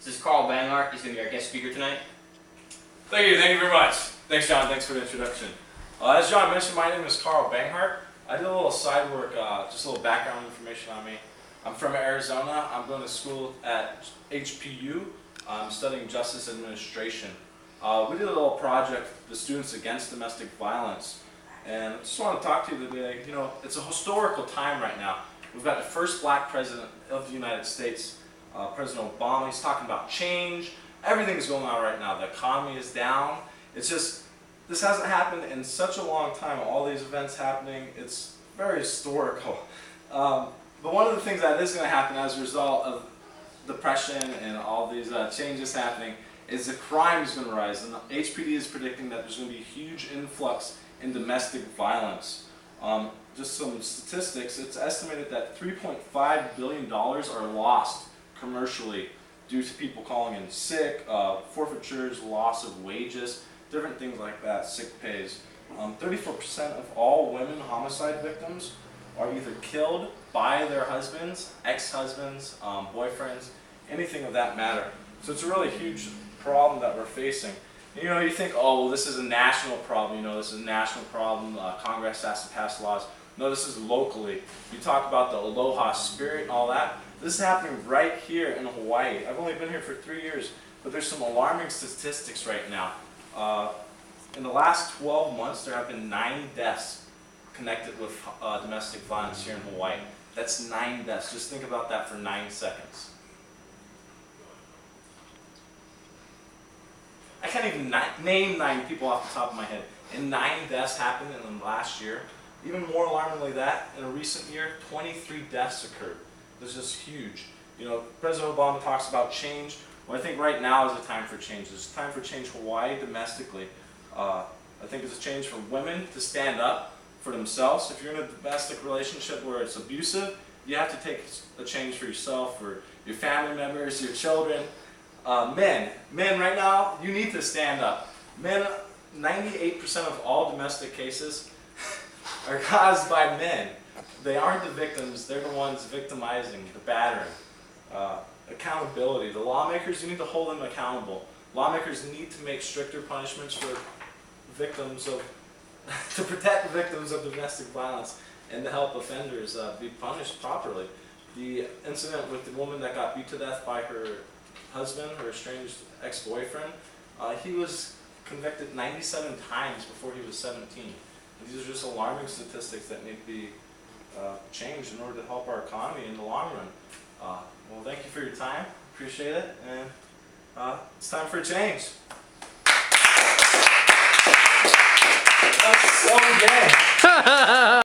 This is Carl Banghart. He's going to be our guest speaker tonight. Thank you very much. Thanks, John. Thanks for the introduction. As John mentioned, my name is Carl Banghart. I did a little side work, just a little background information on me. I'm from Arizona. I'm going to school at HPU. I'm studying justice administration. We did a little project, the Students Against Domestic Violence. And I just want to talk to you today. You know, it's a historical time right now. We've got the first black president of the United States, President Obama. He's talking about change. Everything's going on right now. The economy is down. It's just, this hasn't happened in such a long time. All these events happening, it's very historical. But one of the things that is going to happen as a result of depression and all these changes happening is the crime is going to rise. And the HPD is predicting that there's going to be a huge influx in domestic violence. Just some statistics, it's estimated that $3.5 billion are lost commercially due to people calling in sick, forfeitures, loss of wages, different things like that, sick pays. 34% of all women homicide victims are either killed by their husbands, ex-husbands, boyfriends, anything of that matter. So it's a really huge problem that we're facing. And, you know, you think, oh, well, this is a national problem. You know, this is a national problem. Congress has to pass laws. No, this is locally. You talk about the aloha spirit and all that. This is happening right here in Hawaii. I've only been here for 3 years, but there's some alarming statistics right now. In the last 12 months, there have been 9 deaths connected with domestic violence here in Hawaii. That's 9 deaths. Just think about that for 9 seconds. I can't even name 9 people off the top of my head. And 9 deaths happened in the last year. Even more alarmingly that, in a recent year, 23 deaths occurred. This is huge. You know, President Obama talks about change. Well, I think right now is the time for change. It's time for change Hawaii domestically. I think it's a change for women to stand up for themselves. If you're in a domestic relationship where it's abusive, you have to take a change for yourself, for your family members, your children. Men right now, you need to stand up. Men, 98% of all domestic cases are caused by men. They aren't the victims, they're the ones victimizing, the battering. Accountability. The lawmakers, you need to hold them accountable. Lawmakers need to make stricter punishments for victims of, to protect the victims of domestic violence and to help offenders be punished properly. The incident with the woman that got beat to death by her husband, her estranged ex-boyfriend, he was convicted 97 times before he was 17. And these are just alarming statistics that need to be changed in order to help our economy in the long run. Well, thank you for your time. Appreciate it. And it's time for a change. That's so gay.